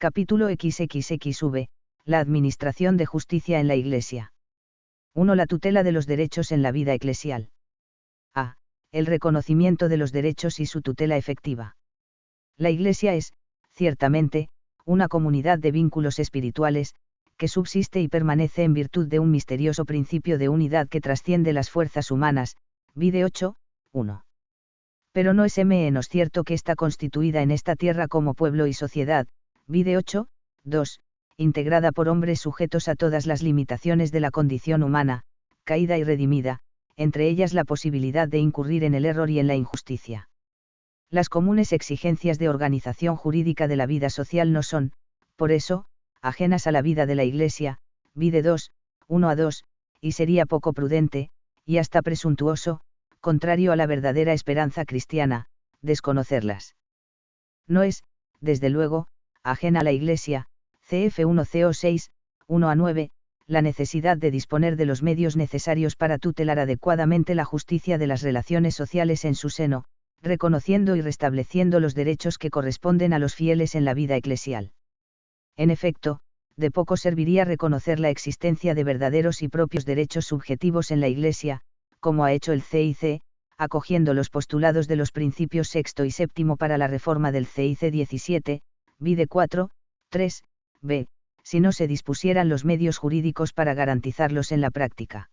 Capítulo XXXV, la administración de justicia en la Iglesia. 1. La tutela de los derechos en la vida eclesial. A. El reconocimiento de los derechos y su tutela efectiva. La Iglesia es, ciertamente, una comunidad de vínculos espirituales, que subsiste y permanece en virtud de un misterioso principio de unidad que trasciende las fuerzas humanas, vide 8:1. Pero no es menos cierto que está constituida en esta tierra como pueblo y sociedad, vide 8:2, integrada por hombres sujetos a todas las limitaciones de la condición humana, caída y redimida, entre ellas la posibilidad de incurrir en el error y en la injusticia. Las comunes exigencias de organización jurídica de la vida social no son, por eso, ajenas a la vida de la Iglesia, vide 2:1-2, y sería poco prudente, y hasta presuntuoso, contrario a la verdadera esperanza cristiana, desconocerlas. No es, desde luego, ajena a la Iglesia, cf. 1 Co 6, 1-9, la necesidad de disponer de los medios necesarios para tutelar adecuadamente la justicia de las relaciones sociales en su seno, reconociendo y restableciendo los derechos que corresponden a los fieles en la vida eclesial. En efecto, de poco serviría reconocer la existencia de verdaderos y propios derechos subjetivos en la Iglesia, como ha hecho el CIC, acogiendo los postulados de los principios sexto y séptimo para la reforma del CIC 17, vide 4:3b, si no se dispusieran los medios jurídicos para garantizarlos en la práctica.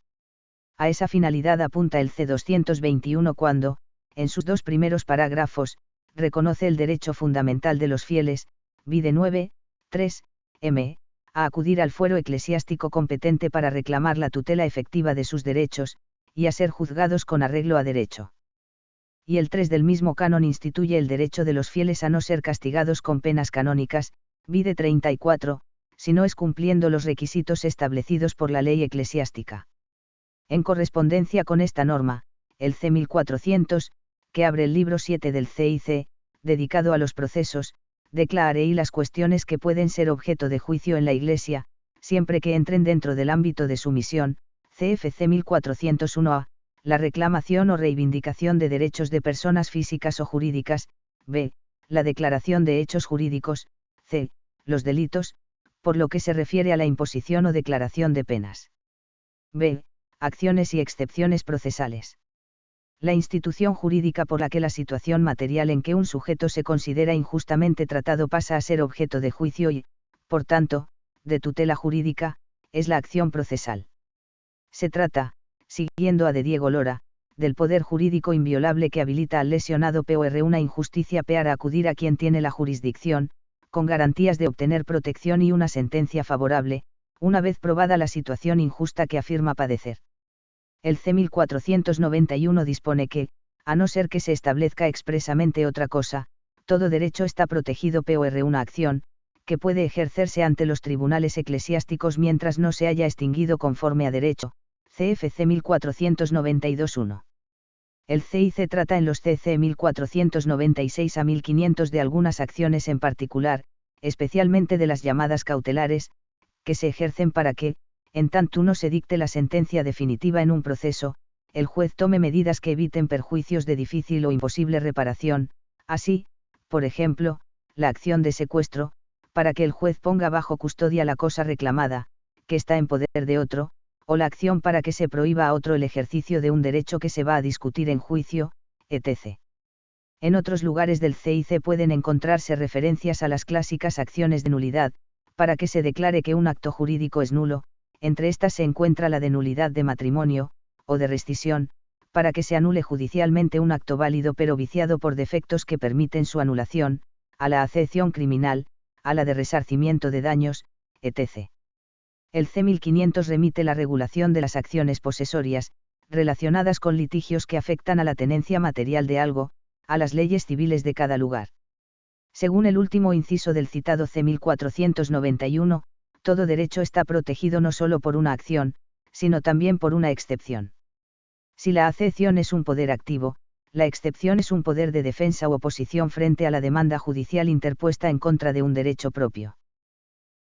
A esa finalidad apunta el C221 cuando, en sus dos primeros parágrafos, reconoce el derecho fundamental de los fieles, vide 9:3m, a acudir al fuero eclesiástico competente para reclamar la tutela efectiva de sus derechos, y a ser juzgados con arreglo a derecho. Y el 3 del mismo canon instituye el derecho de los fieles a no ser castigados con penas canónicas, vide 34, si no es cumpliendo los requisitos establecidos por la ley eclesiástica. En correspondencia con esta norma, el C 1400, que abre el libro 7 del CIC, dedicado a los procesos, declara ahí las cuestiones que pueden ser objeto de juicio en la Iglesia, siempre que entren dentro del ámbito de su misión, CFC 1401A, la reclamación o reivindicación de derechos de personas físicas o jurídicas, b. la declaración de hechos jurídicos, c. los delitos, por lo que se refiere a la imposición o declaración de penas. b. acciones y excepciones procesales. La institución jurídica por la que la situación material en que un sujeto se considera injustamente tratado pasa a ser objeto de juicio y, por tanto, de tutela jurídica, es la acción procesal. Se trata, siguiendo a de Diego Lora, del poder jurídico inviolable que habilita al lesionado por una injusticia para acudir a quien tiene la jurisdicción, con garantías de obtener protección y una sentencia favorable, una vez probada la situación injusta que afirma padecer. El C 1491 dispone que, a no ser que se establezca expresamente otra cosa, todo derecho está protegido por una acción, que puede ejercerse ante los tribunales eclesiásticos mientras no se haya extinguido conforme a derecho, CFC 1492-1. El CIC trata en los CC 1496 a 1500 de algunas acciones en particular, especialmente de las llamadas cautelares, que se ejercen para que, en tanto no se dicte la sentencia definitiva en un proceso, el juez tome medidas que eviten perjuicios de difícil o imposible reparación, así, por ejemplo, la acción de secuestro, para que el juez ponga bajo custodia la cosa reclamada, que está en poder de otro, o la acción para que se prohíba a otro el ejercicio de un derecho que se va a discutir en juicio, etc. En otros lugares del CIC pueden encontrarse referencias a las clásicas acciones de nulidad, para que se declare que un acto jurídico es nulo, entre estas se encuentra la de nulidad de matrimonio, o de rescisión, para que se anule judicialmente un acto válido pero viciado por defectos que permiten su anulación, a la acepción criminal, a la de resarcimiento de daños, etc. El C 1500 remite la regulación de las acciones posesorias, relacionadas con litigios que afectan a la tenencia material de algo, a las leyes civiles de cada lugar. Según el último inciso del citado C 1491, todo derecho está protegido no solo por una acción, sino también por una excepción. Si la acepción es un poder activo, la excepción es un poder de defensa u oposición frente a la demanda judicial interpuesta en contra de un derecho propio.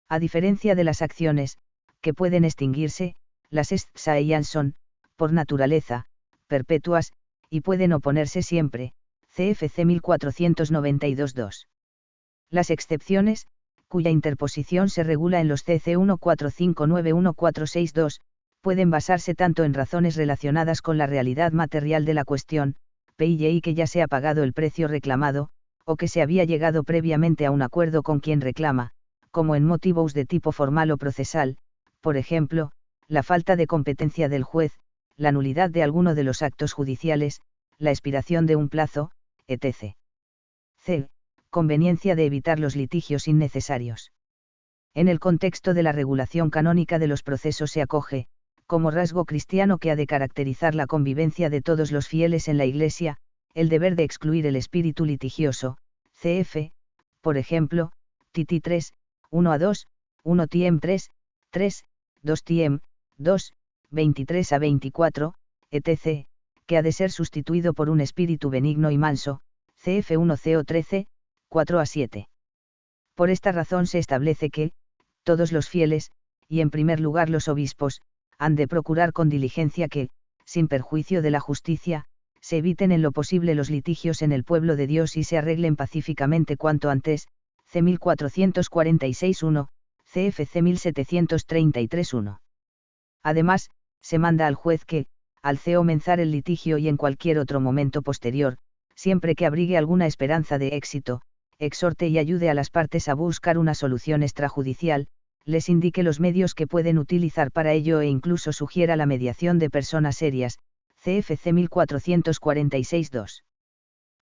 A diferencia de las acciones, que pueden extinguirse, las excepciones son, por naturaleza, perpetuas, y pueden oponerse siempre, CFC 1492-2. Las excepciones, cuya interposición se regula en los CC 14591-462, pueden basarse tanto en razones relacionadas con la realidad material de la cuestión, PII que ya se ha pagado el precio reclamado, o que se había llegado previamente a un acuerdo con quien reclama, como en motivos de tipo formal o procesal, por ejemplo, la falta de competencia del juez, la nulidad de alguno de los actos judiciales, la expiración de un plazo, etc. C. Conveniencia de evitar los litigios innecesarios. En el contexto de la regulación canónica de los procesos se acoge, como rasgo cristiano que ha de caracterizar la convivencia de todos los fieles en la Iglesia, el deber de excluir el espíritu litigioso, cf. Por ejemplo, Titi 3, 1-2, 1 Tiem 3, 3, 2 Tiem, 2, 23-24, etc., que ha de ser sustituido por un espíritu benigno y manso, cf 1 Co 13, 4-7. Por esta razón se establece que, todos los fieles, y en primer lugar los obispos, han de procurar con diligencia que, sin perjuicio de la justicia, se eviten en lo posible los litigios en el pueblo de Dios y se arreglen pacíficamente cuanto antes, C 1446-1, CFC 1733-1. Además, se manda al juez que, al comenzar el litigio y en cualquier otro momento posterior, siempre que abrigue alguna esperanza de éxito, exhorte y ayude a las partes a buscar una solución extrajudicial, les indique los medios que pueden utilizar para ello e incluso sugiera la mediación de personas serias, CFC 1446-2.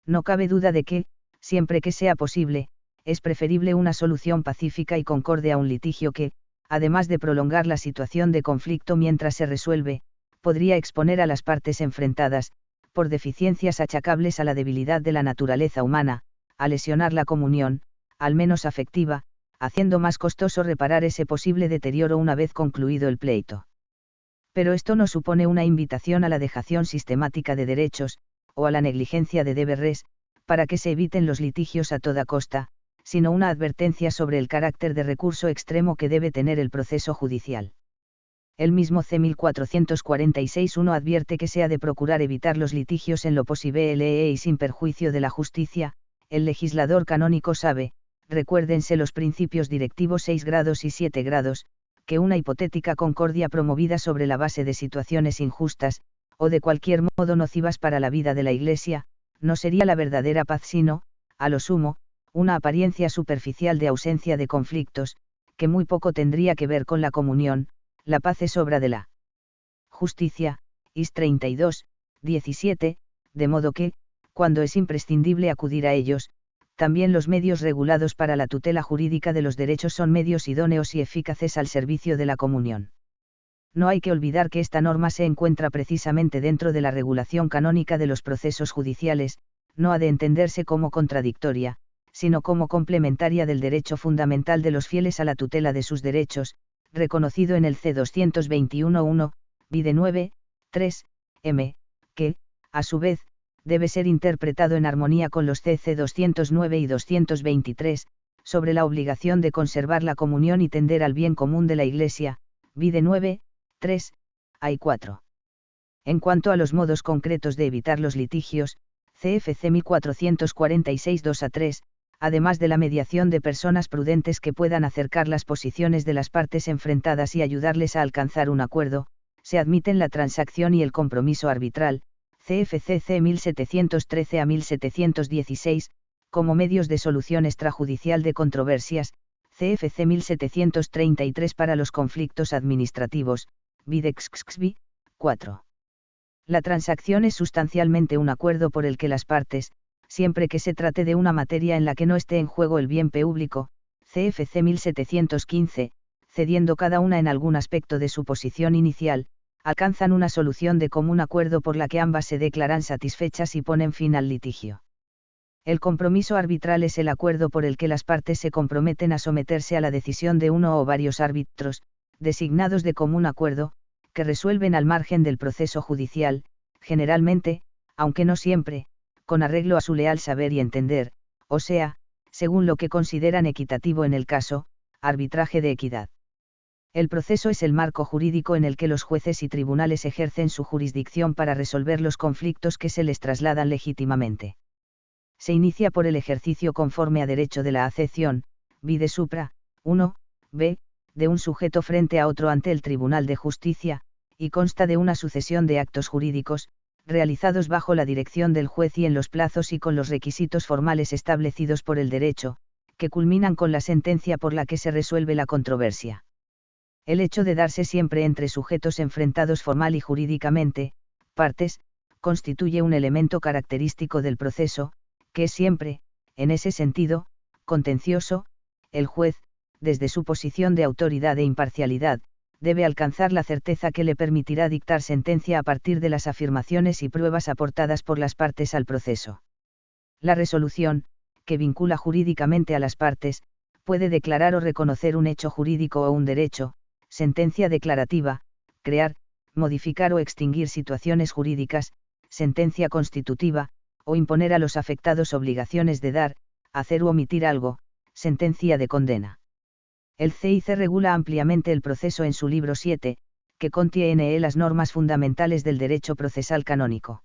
No cabe duda de que, siempre que sea posible, es preferible una solución pacífica y concorde a un litigio que, además de prolongar la situación de conflicto mientras se resuelve, podría exponer a las partes enfrentadas, por deficiencias achacables a la debilidad de la naturaleza humana, a lesionar la comunión, al menos afectiva, haciendo más costoso reparar ese posible deterioro una vez concluido el pleito. Pero esto no supone una invitación a la dejación sistemática de derechos, o a la negligencia de deberes, para que se eviten los litigios a toda costa, sino una advertencia sobre el carácter de recurso extremo que debe tener el proceso judicial. El mismo C 1446-1 advierte que se ha de procurar evitar los litigios en lo posible y sin perjuicio de la justicia. El legislador canónico sabe, recuérdense los principios directivos 6 grados y 7 grados, que una hipotética concordia promovida sobre la base de situaciones injustas, o de cualquier modo nocivas para la vida de la Iglesia, no sería la verdadera paz sino, a lo sumo, una apariencia superficial de ausencia de conflictos, que muy poco tendría que ver con la comunión. La paz es obra de la justicia, Is 32, 17, de modo que, cuando es imprescindible acudir a ellos, también los medios regulados para la tutela jurídica de los derechos son medios idóneos y eficaces al servicio de la comunión. No hay que olvidar que esta norma se encuentra precisamente dentro de la regulación canónica de los procesos judiciales, no ha de entenderse como contradictoria, sino como complementaria del derecho fundamental de los fieles a la tutela de sus derechos, reconocido en el C 221-1, vide 9, 3, m, que, a su vez, debe ser interpretado en armonía con los CC 209 y 223, sobre la obligación de conservar la comunión y tender al bien común de la Iglesia, vide 9, 3, a y 4. En cuanto a los modos concretos de evitar los litigios, CFC 1446-2 a 3, además de la mediación de personas prudentes que puedan acercar las posiciones de las partes enfrentadas y ayudarles a alcanzar un acuerdo, se admiten la transacción y el compromiso arbitral, CFCC 1713 a 1716, como medios de solución extrajudicial de controversias, CFC 1733 para los conflictos administrativos, videxxvi, 4. La transacción es sustancialmente un acuerdo por el que las partes, siempre que se trate de una materia en la que no esté en juego el bien público, CFC 1715, cediendo cada una en algún aspecto de su posición inicial, alcanzan una solución de común acuerdo por la que ambas se declaran satisfechas y ponen fin al litigio. El compromiso arbitral es el acuerdo por el que las partes se comprometen a someterse a la decisión de uno o varios árbitros, designados de común acuerdo, que resuelven al margen del proceso judicial, generalmente, aunque no siempre, con arreglo a su leal saber y entender, o sea, según lo que consideran equitativo en el caso, arbitraje de equidad. El proceso es el marco jurídico en el que los jueces y tribunales ejercen su jurisdicción para resolver los conflictos que se les trasladan legítimamente. Se inicia por el ejercicio conforme a derecho de la acepción, vide supra, 1. B. De un sujeto frente a otro ante el Tribunal de Justicia, y consta de una sucesión de actos jurídicos, realizados bajo la dirección del juez y en los plazos y con los requisitos formales establecidos por el derecho, que culminan con la sentencia por la que se resuelve la controversia. El hecho de darse siempre entre sujetos enfrentados formal y jurídicamente, partes, constituye un elemento característico del proceso, que es siempre, en ese sentido, contencioso. El juez, desde su posición de autoridad e imparcialidad, debe alcanzar la certeza que le permitirá dictar sentencia a partir de las afirmaciones y pruebas aportadas por las partes al proceso. La resolución, que vincula jurídicamente a las partes, puede declarar o reconocer un hecho jurídico o un derecho, sentencia declarativa, crear, modificar o extinguir situaciones jurídicas, sentencia constitutiva, o imponer a los afectados obligaciones de dar, hacer u omitir algo, sentencia de condena. El CIC regula ampliamente el proceso en su libro 7, que contiene las normas fundamentales del derecho procesal canónico.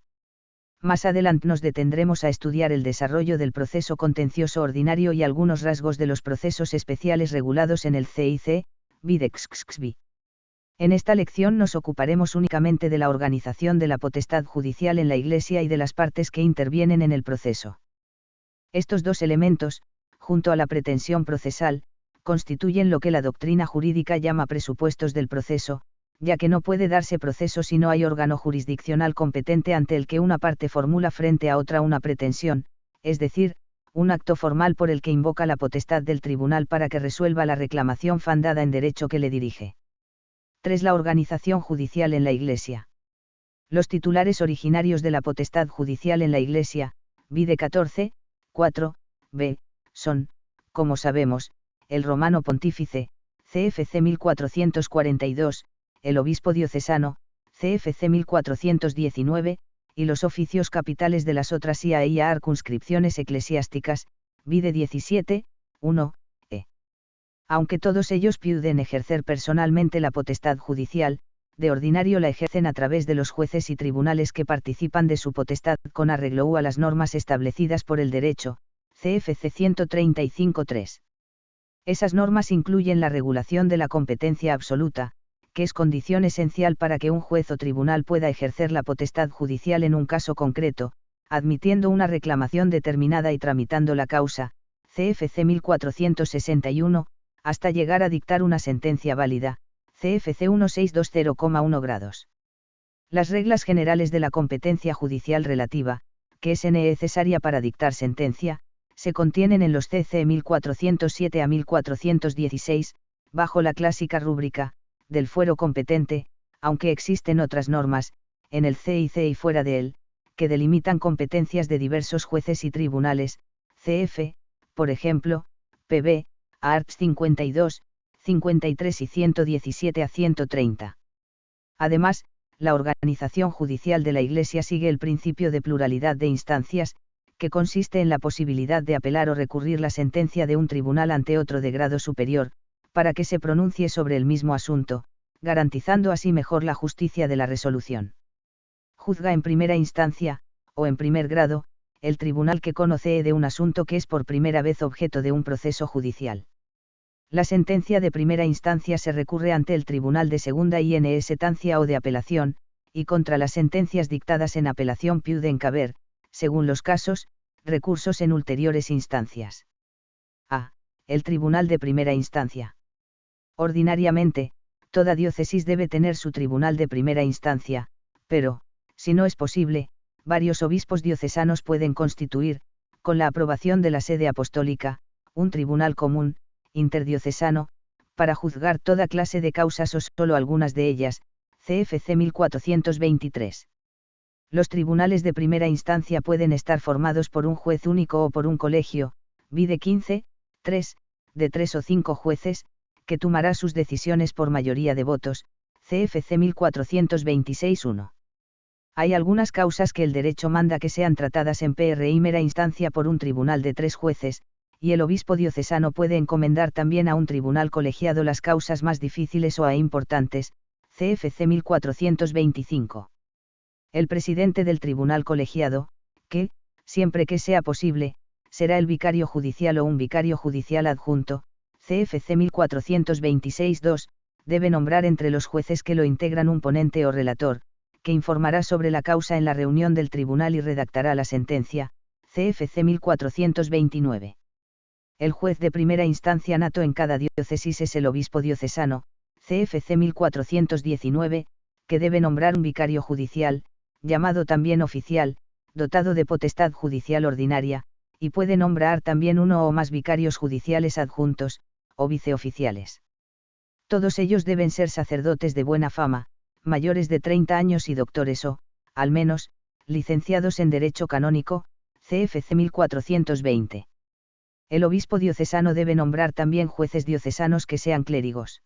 Más adelante nos detendremos a estudiar el desarrollo del proceso contencioso ordinario y algunos rasgos de los procesos especiales regulados en el CIC, Videxxxbi. En esta lección nos ocuparemos únicamente de la organización de la potestad judicial en la Iglesia y de las partes que intervienen en el proceso. Estos dos elementos, junto a la pretensión procesal, constituyen lo que la doctrina jurídica llama presupuestos del proceso, ya que no puede darse proceso si no hay órgano jurisdiccional competente ante el que una parte formula frente a otra una pretensión, es decir, un acto formal por el que invoca la potestad del tribunal para que resuelva la reclamación fundada en derecho que le dirige. 3. La organización judicial en la Iglesia. Los titulares originarios de la potestad judicial en la Iglesia, vide 14, 4, b, son, como sabemos, el romano pontífice, CFC 1442, el obispo diocesano, CFC 1419, y los oficios capitales de las otras IA y circunscripciones eclesiásticas, vide 17, 1, Aunque todos ellos pueden ejercer personalmente la potestad judicial, de ordinario la ejercen a través de los jueces y tribunales que participan de su potestad con arreglo a las normas establecidas por el derecho, CFC 135.3. Esas normas incluyen la regulación de la competencia absoluta, que es condición esencial para que un juez o tribunal pueda ejercer la potestad judicial en un caso concreto, admitiendo una reclamación determinada y tramitando la causa, CFC 1461, hasta llegar a dictar una sentencia válida, CFC 1620,1 grados. Las reglas generales de la competencia judicial relativa, que es necesaria para dictar sentencia, se contienen en los CC 1407 a 1416, bajo la clásica rúbrica, del fuero competente, aunque existen otras normas, en el CIC y fuera de él, que delimitan competencias de diversos jueces y tribunales, CF, por ejemplo, PB, arts 52, 53 y 117 a 130. Además, la organización judicial de la Iglesia sigue el principio de pluralidad de instancias, que consiste en la posibilidad de apelar o recurrir la sentencia de un tribunal ante otro de grado superior, para que se pronuncie sobre el mismo asunto, garantizando así mejor la justicia de la resolución. Juzga en primera instancia, o en primer grado, el tribunal que conoce de un asunto que es por primera vez objeto de un proceso judicial. La sentencia de primera instancia se recurre ante el tribunal de segunda instancia o de apelación, y contra las sentencias dictadas en apelación pueden caber, según los casos, recursos en ulteriores instancias. A. El tribunal de primera instancia. Ordinariamente, toda diócesis debe tener su tribunal de primera instancia, pero, si no es posible, varios obispos diocesanos pueden constituir, con la aprobación de la sede apostólica, un tribunal común, interdiocesano, para juzgar toda clase de causas o solo algunas de ellas, CFC 1423. Los tribunales de primera instancia pueden estar formados por un juez único o por un colegio, vide 15, 3, de 3 o 5 jueces, que tomará sus decisiones por mayoría de votos, CFC 1426-1. Hay algunas causas que el derecho manda que sean tratadas en primera instancia por un tribunal de 3 jueces, y el obispo diocesano puede encomendar también a un tribunal colegiado las causas más difíciles o importantes, CFC 1425. El presidente del tribunal colegiado, que, siempre que sea posible, será el vicario judicial o un vicario judicial adjunto, CFC 1426-2, debe nombrar entre los jueces que lo integran un ponente o relator, que informará sobre la causa en la reunión del tribunal y redactará la sentencia, CFC 1429. El juez de primera instancia nato en cada diócesis es el obispo diocesano, CFC 1419, que debe nombrar un vicario judicial, llamado también oficial, dotado de potestad judicial ordinaria, y puede nombrar también uno o más vicarios judiciales adjuntos, o viceoficiales. Todos ellos deben ser sacerdotes de buena fama, mayores de 30 años y doctores o, al menos, licenciados en Derecho Canónico, CFC 1420. El obispo diocesano debe nombrar también jueces diocesanos que sean clérigos.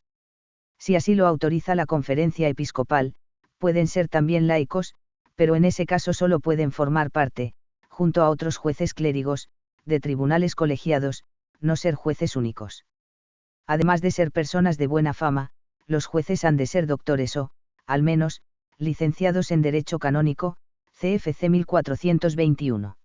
Si así lo autoriza la conferencia episcopal, pueden ser también laicos, pero en ese caso solo pueden formar parte, junto a otros jueces clérigos, de tribunales colegiados, no ser jueces únicos. Además de ser personas de buena fama, los jueces han de ser doctores o, al menos, licenciados en Derecho Canónico, CFC 1421.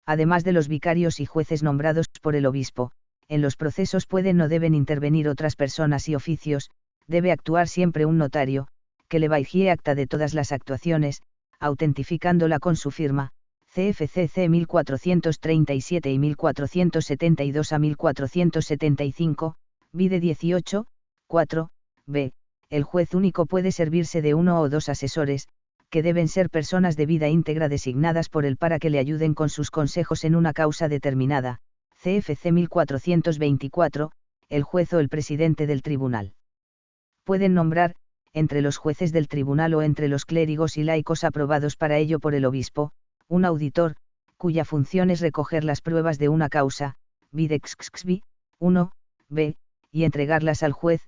Además de los vicarios y jueces nombrados por el obispo, en los procesos pueden o deben intervenir otras personas y oficios, debe actuar siempre un notario, que le vigie acta de todas las actuaciones, autentificándola con su firma, CFCC 1437 y 1472 a 1475, vide 18, 4, b. El juez único puede servirse de uno o dos asesores, que deben ser personas de vida íntegra designadas por él para que le ayuden con sus consejos en una causa determinada, CFC 1424, el juez o el presidente del tribunal. Pueden nombrar, entre los jueces del tribunal o entre los clérigos y laicos aprobados para ello por el obispo, un auditor, cuya función es recoger las pruebas de una causa, videxxbi, 1, b, y entregarlas al juez,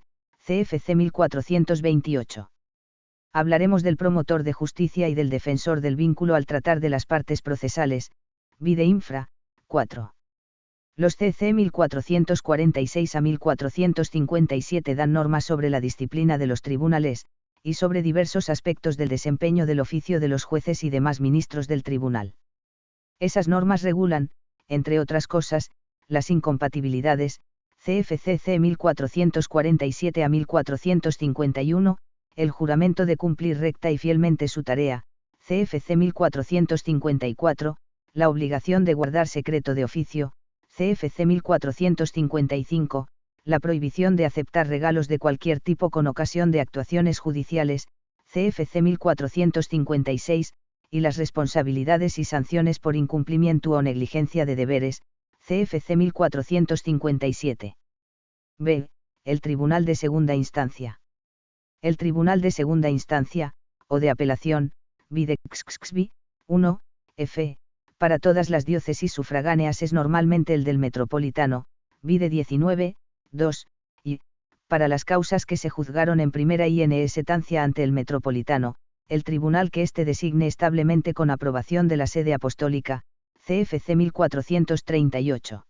CFC 1428. Hablaremos del promotor de justicia y del defensor del vínculo al tratar de las partes procesales, vide infra, 4. Los CC 1446 a 1457 dan normas sobre la disciplina de los tribunales, y sobre diversos aspectos del desempeño del oficio de los jueces y demás ministros del tribunal. Esas normas regulan, entre otras cosas, las incompatibilidades, CFCC 1447 a 1451, el juramento de cumplir recta y fielmente su tarea, CFC 1454, la obligación de guardar secreto de oficio, CFC 1455, la prohibición de aceptar regalos de cualquier tipo con ocasión de actuaciones judiciales, CFC 1456, y las responsabilidades y sanciones por incumplimiento o negligencia de deberes, CFC 1457. B. El Tribunal de Segunda Instancia. El Tribunal de Segunda Instancia, o de Apelación, videxxbi, 1, f. Para todas las diócesis sufragáneas es normalmente el del Metropolitano, vide 19, 2, y, para las causas que se juzgaron en primera instancia ante el Metropolitano, el tribunal que éste designe establemente con aprobación de la sede apostólica, CFC 1438.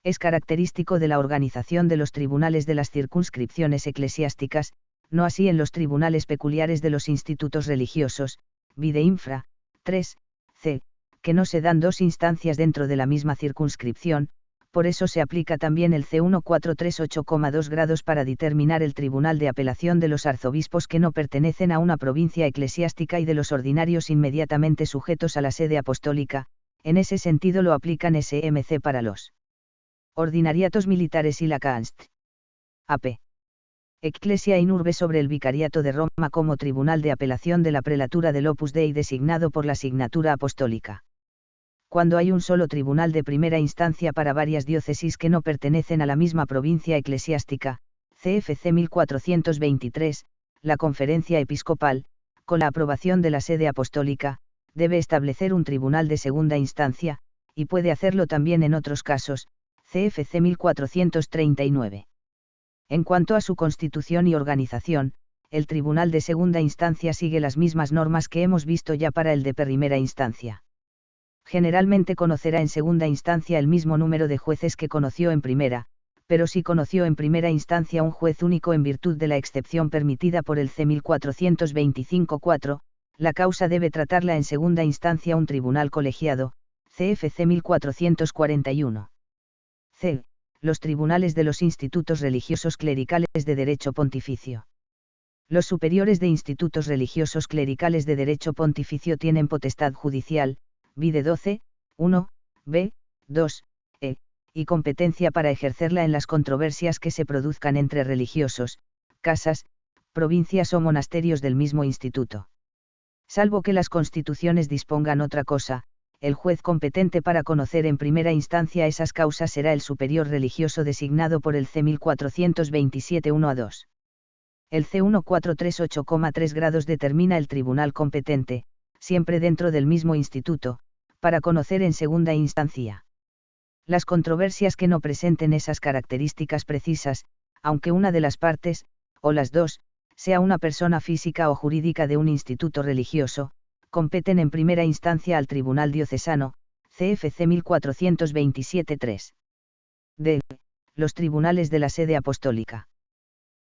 Es característico de la organización de los tribunales de las circunscripciones eclesiásticas, no así en los tribunales peculiares de los institutos religiosos, vide infra, 3, c, que no se dan dos instancias dentro de la misma circunscripción, por eso se aplica también el C1438,2 grados para determinar el tribunal de apelación de los arzobispos que no pertenecen a una provincia eclesiástica y de los ordinarios inmediatamente sujetos a la sede apostólica, en ese sentido lo aplican SMC para los ordinariatos militares y la Canst. AP. Ecclesia in Urbe sobre el Vicariato de Roma como tribunal de apelación de la prelatura del Opus Dei designado por la Signatura Apostólica. Cuando hay un solo tribunal de primera instancia para varias diócesis que no pertenecen a la misma provincia eclesiástica, CFC 1423, la Conferencia Episcopal, con la aprobación de la sede apostólica, debe establecer un tribunal de segunda instancia, y puede hacerlo también en otros casos, CFC 1439. En cuanto a su constitución y organización, el tribunal de segunda instancia sigue las mismas normas que hemos visto ya para el de primera instancia. Generalmente conocerá en segunda instancia el mismo número de jueces que conoció en primera, pero si conoció en primera instancia un juez único en virtud de la excepción permitida por el C 1425-4, la causa debe tratarla en segunda instancia un tribunal colegiado, CFC 1441. C. los tribunales de los institutos religiosos clericales de derecho pontificio. Los superiores de institutos religiosos clericales de derecho pontificio tienen potestad judicial, vide 12, 1, b, 2, e, y competencia para ejercerla en las controversias que se produzcan entre religiosos, casas, provincias o monasterios del mismo instituto. Salvo que las constituciones dispongan otra cosa, el juez competente para conocer en primera instancia esas causas será el superior religioso designado por el C 1427 1 a 2. El C 1438,3 grados determina el tribunal competente, siempre dentro del mismo instituto, para conocer en segunda instancia las controversias que no presenten esas características precisas, aunque una de las partes, o las dos, sea una persona física o jurídica de un instituto religioso, competen en primera instancia al Tribunal Diocesano, CFC 1427-3. D. Los tribunales de la sede apostólica.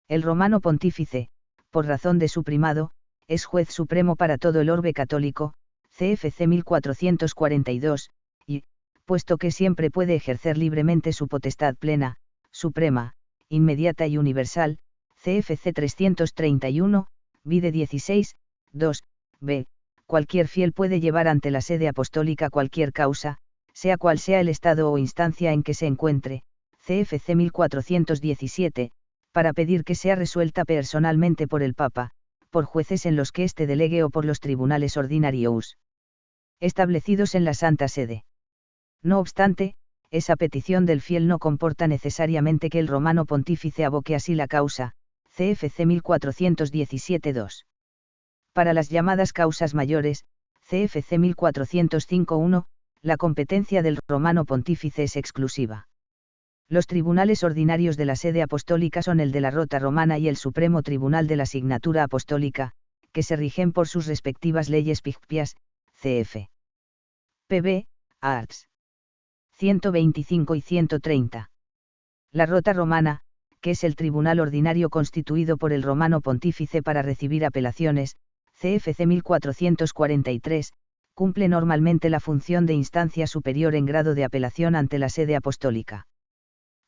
El romano pontífice, por razón de su primado, es juez supremo para todo el orbe católico, CFC 1442, y, puesto que siempre puede ejercer libremente su potestad plena, suprema, inmediata y universal, CFC 331, vide 16, 2, b, cualquier fiel puede llevar ante la sede apostólica cualquier causa, sea cual sea el estado o instancia en que se encuentre, CFC 1417, para pedir que sea resuelta personalmente por el Papa, por jueces en los que éste delegue o por los tribunales ordinarios establecidos en la Santa Sede. No obstante, esa petición del fiel no comporta necesariamente que el romano pontífice aboque así la causa, CFC 1417-2. Para las llamadas causas mayores, CFC 1405-1, la competencia del romano pontífice es exclusiva. Los tribunales ordinarios de la sede apostólica son el de la Rota Romana y el Supremo Tribunal de la Signatura Apostólica, que se rigen por sus respectivas leyes picpias, cf. Pb. Arts. 125 y 130. La Rota Romana, que es el tribunal ordinario constituido por el romano pontífice para recibir apelaciones, CFC 1443, cumple normalmente la función de instancia superior en grado de apelación ante la sede apostólica.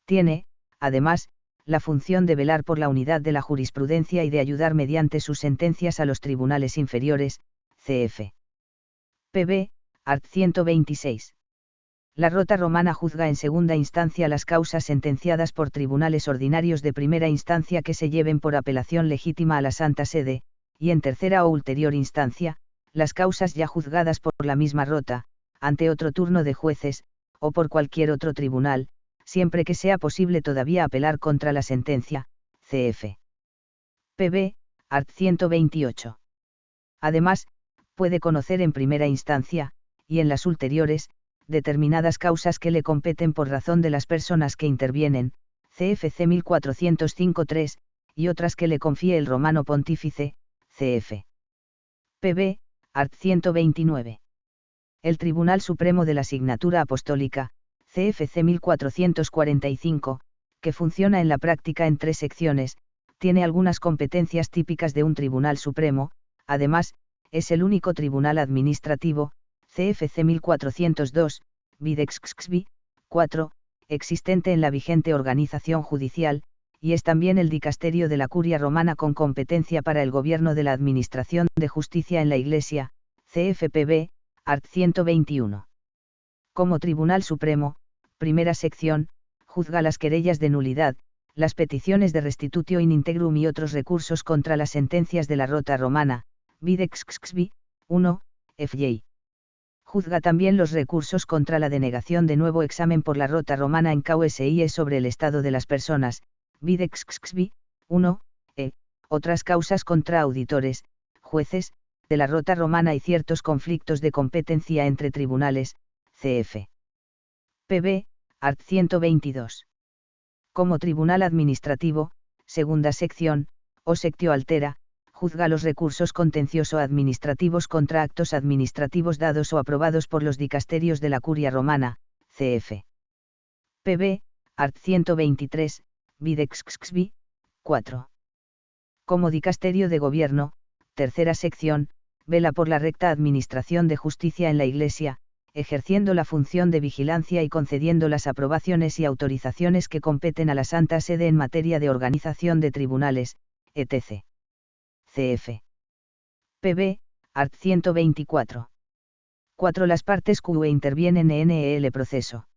Tiene, además, la función de velar por la unidad de la jurisprudencia y de ayudar mediante sus sentencias a los tribunales inferiores, cf. Pb. Art. 126. La Rota Romana juzga en segunda instancia las causas sentenciadas por tribunales ordinarios de primera instancia que se lleven por apelación legítima a la Santa Sede, y en tercera o ulterior instancia, las causas ya juzgadas por la misma Rota, ante otro turno de jueces, o por cualquier otro tribunal, siempre que sea posible todavía apelar contra la sentencia, cf. Pb. Art. 128. Además, puede conocer en primera instancia, y en las ulteriores, determinadas causas que le competen por razón de las personas que intervienen, CFC 1405-3, y otras que le confíe el romano pontífice, cf. Pb. Art. 129. El Tribunal Supremo de la Signatura Apostólica, CFC 1445, que funciona en la práctica en 3 secciones, tiene algunas competencias típicas de un Tribunal Supremo, además, es el único tribunal administrativo, CFC 1402, Videxxvi, 4, existente en la vigente organización judicial, y es también el dicasterio de la Curia Romana con competencia para el gobierno de la Administración de Justicia en la Iglesia, CFPB, Art. 121. Como Tribunal Supremo, primera sección, juzga las querellas de nulidad, las peticiones de restitutio in integrum y otros recursos contra las sentencias de la Rota Romana, Videxxvi, 1, FJ. Juzga también los recursos contra la denegación de nuevo examen por la Rota Romana en KUSIE sobre el estado de las personas, Videxxvi, 1, otras causas contra auditores, jueces, de la Rota Romana y ciertos conflictos de competencia entre tribunales, cf. Pb. Art. 122. Como Tribunal Administrativo, segunda sección, o sectio altera, juzga los recursos contencioso-administrativos contra actos administrativos dados o aprobados por los dicasterios de la Curia Romana, cf. Pb. Art. 123, Videxxvi, 4. Como dicasterio de gobierno, tercera sección, vela por la recta administración de justicia en la Iglesia, ejerciendo la función de vigilancia y concediendo las aprobaciones y autorizaciones que competen a la Santa Sede en materia de organización de tribunales, etc. Cf. Pb. Art. 124. 4. Las partes que intervienen en el proceso.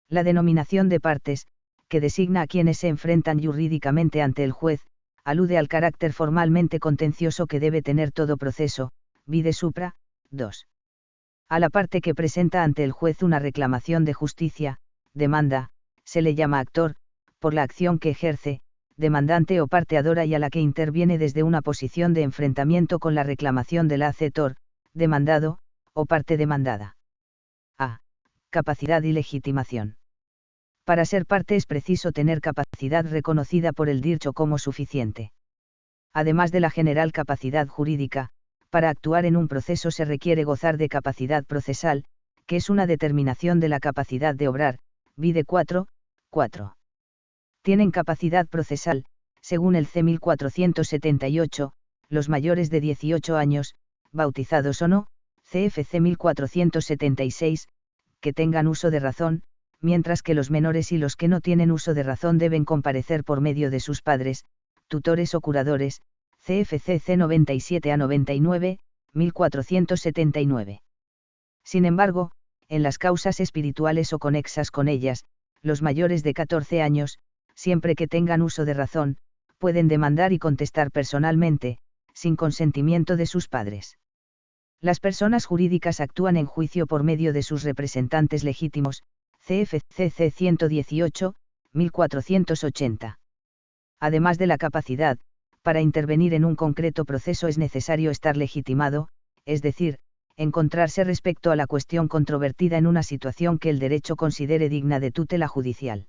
La denominación de partes, que designa a quienes se enfrentan jurídicamente ante el juez, alude al carácter formalmente contencioso que debe tener todo proceso, vide supra. 2. A la parte que presenta ante el juez una reclamación de justicia, demanda, se le llama actor, por la acción que ejerce, demandante o parteadora, y a la que interviene desde una posición de enfrentamiento con la reclamación del acetor, demandado, o parte demandada. A. Capacidad y legitimación. Para ser parte es preciso tener capacidad reconocida por el dicho como suficiente. Además de la general capacidad jurídica, para actuar en un proceso se requiere gozar de capacidad procesal, que es una determinación de la capacidad de obrar, vide 4. Tienen capacidad procesal, según el C. 1478, los mayores de 18 años, bautizados o no, CFC 1476, que tengan uso de razón, mientras que los menores y los que no tienen uso de razón deben comparecer por medio de sus padres, tutores o curadores, CFC C. 97 a 99, 1479. Sin embargo, en las causas espirituales o conexas con ellas, los mayores de 14 años, siempre que tengan uso de razón, pueden demandar y contestar personalmente, sin consentimiento de sus padres. Las personas jurídicas actúan en juicio por medio de sus representantes legítimos, CFCC 118, 1480. Además de la capacidad, para intervenir en un concreto proceso es necesario estar legitimado, es decir, encontrarse respecto a la cuestión controvertida en una situación que el derecho considere digna de tutela judicial.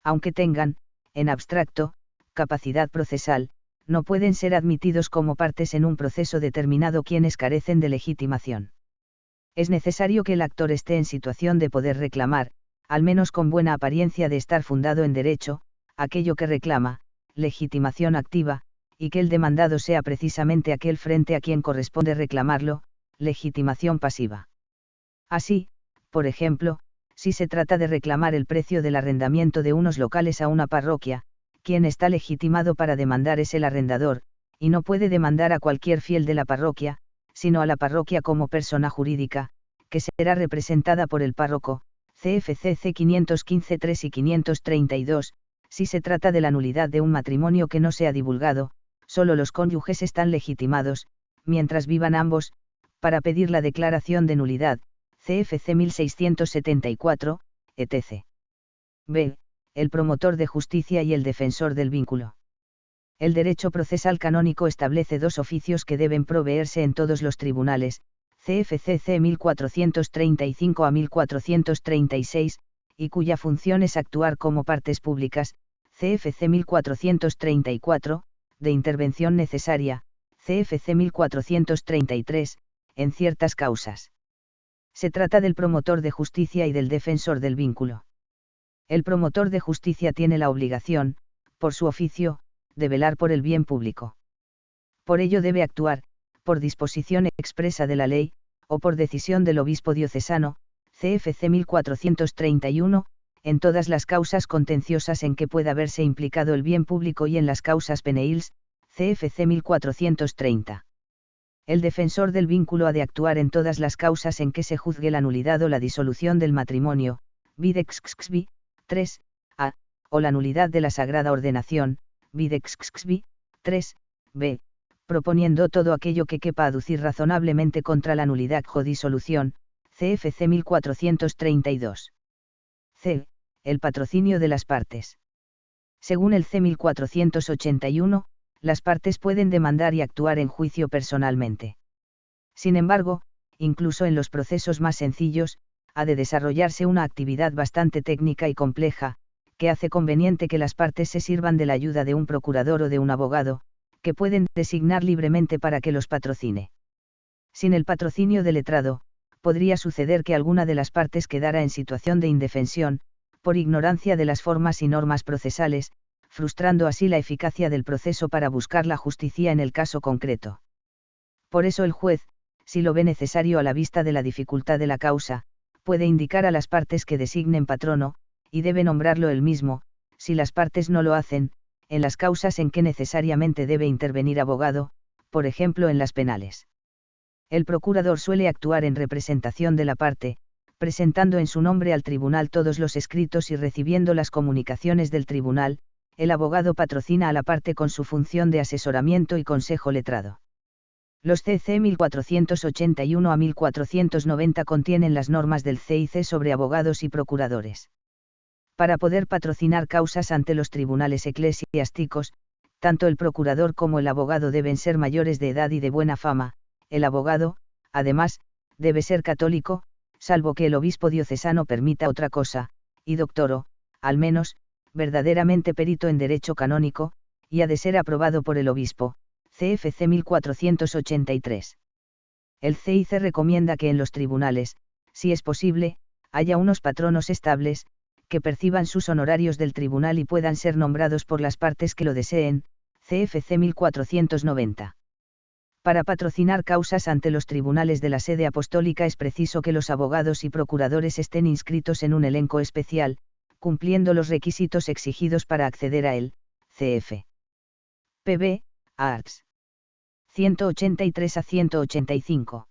Aunque tengan, en abstracto, capacidad procesal, no pueden ser admitidos como partes en un proceso determinado quienes carecen de legitimación. Es necesario que el actor esté en situación de poder reclamar, al menos con buena apariencia de estar fundado en derecho, aquello que reclama, legitimación activa, y que el demandado sea precisamente aquel frente a quien corresponde reclamarlo, legitimación pasiva. Así, por ejemplo, si se trata de reclamar el precio del arrendamiento de unos locales a una parroquia, quien está legitimado para demandar es el arrendador, y no puede demandar a cualquier fiel de la parroquia, sino a la parroquia como persona jurídica, que será representada por el párroco, CFCC 515-3 y 532, si se trata de la nulidad de un matrimonio que no se ha divulgado, solo los cónyuges están legitimados, mientras vivan ambos, para pedir la declaración de nulidad, CFC 1674, etc. B. El promotor de justicia y el defensor del vínculo. El derecho procesal canónico establece dos oficios que deben proveerse en todos los tribunales, CFCC 1435 a 1436, y cuya función es actuar como partes públicas, CFC 1434, de intervención necesaria, CFC 1433, en ciertas causas. Se trata del promotor de justicia y del defensor del vínculo. El promotor de justicia tiene la obligación, por su oficio, de velar por el bien público. Por ello debe actuar, por disposición expresa de la ley, o por decisión del obispo diocesano, CFC 1431, en todas las causas contenciosas en que pueda verse implicado el bien público y en las causas peneils, CFC 1430. El defensor del vínculo ha de actuar en todas las causas en que se juzgue la nulidad o la disolución del matrimonio, videxxxbi, 3, a, o la nulidad de la sagrada ordenación, videxxxbi, 3, b, proponiendo todo aquello que quepa aducir razonablemente contra la nulidad o disolución, CFC 1432. C. El patrocinio de las partes. Según el C. 1481, las partes pueden demandar y actuar en juicio personalmente. Sin embargo, incluso en los procesos más sencillos, ha de desarrollarse una actividad bastante técnica y compleja, que hace conveniente que las partes se sirvan de la ayuda de un procurador o de un abogado, que pueden designar libremente para que los patrocine. Sin el patrocinio del letrado, podría suceder que alguna de las partes quedara en situación de indefensión, por ignorancia de las formas y normas procesales, frustrando así la eficacia del proceso para buscar la justicia en el caso concreto. Por eso el juez, si lo ve necesario a la vista de la dificultad de la causa, puede indicar a las partes que designen patrono, y debe nombrarlo él mismo, si las partes no lo hacen, en las causas en que necesariamente debe intervenir abogado, por ejemplo en las penales. El procurador suele actuar en representación de la parte, presentando en su nombre al tribunal todos los escritos y recibiendo las comunicaciones del tribunal. El abogado patrocina a la parte con su función de asesoramiento y consejo letrado. Los CC 1481 a 1490 contienen las normas del CIC sobre abogados y procuradores. Para poder patrocinar causas ante los tribunales eclesiásticos, tanto el procurador como el abogado deben ser mayores de edad y de buena fama. El abogado, además, debe ser católico, salvo que el obispo diocesano permita otra cosa, y doctor, al menos, verdaderamente perito en derecho canónico, y ha de ser aprobado por el obispo. CFC 1483. El CIC recomienda que en los tribunales, si es posible, haya unos patronos estables, que perciban sus honorarios del tribunal y puedan ser nombrados por las partes que lo deseen. CFC 1490. Para patrocinar causas ante los tribunales de la sede apostólica es preciso que los abogados y procuradores estén inscritos en un elenco especial, cumpliendo los requisitos exigidos para acceder a él. Cf. Pb. Arts. 183 a 185.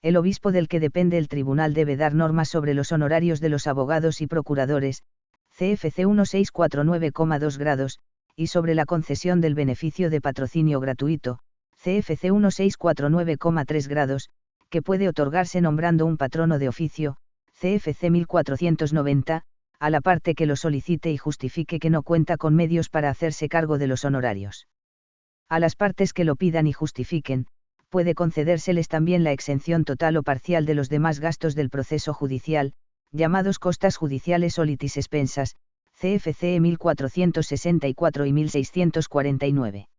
El obispo del que depende el tribunal debe dar normas sobre los honorarios de los abogados y procuradores, CFC 1649,2 grados, y sobre la concesión del beneficio de patrocinio gratuito, CFC 1649,3 grados, que puede otorgarse nombrando un patrono de oficio, CFC 1490, a la parte que lo solicite y justifique que no cuenta con medios para hacerse cargo de los honorarios. A las partes que lo pidan y justifiquen, puede concedérseles también la exención total o parcial de los demás gastos del proceso judicial, llamados costas judiciales o litis expensas, CFC 1464 y 1649.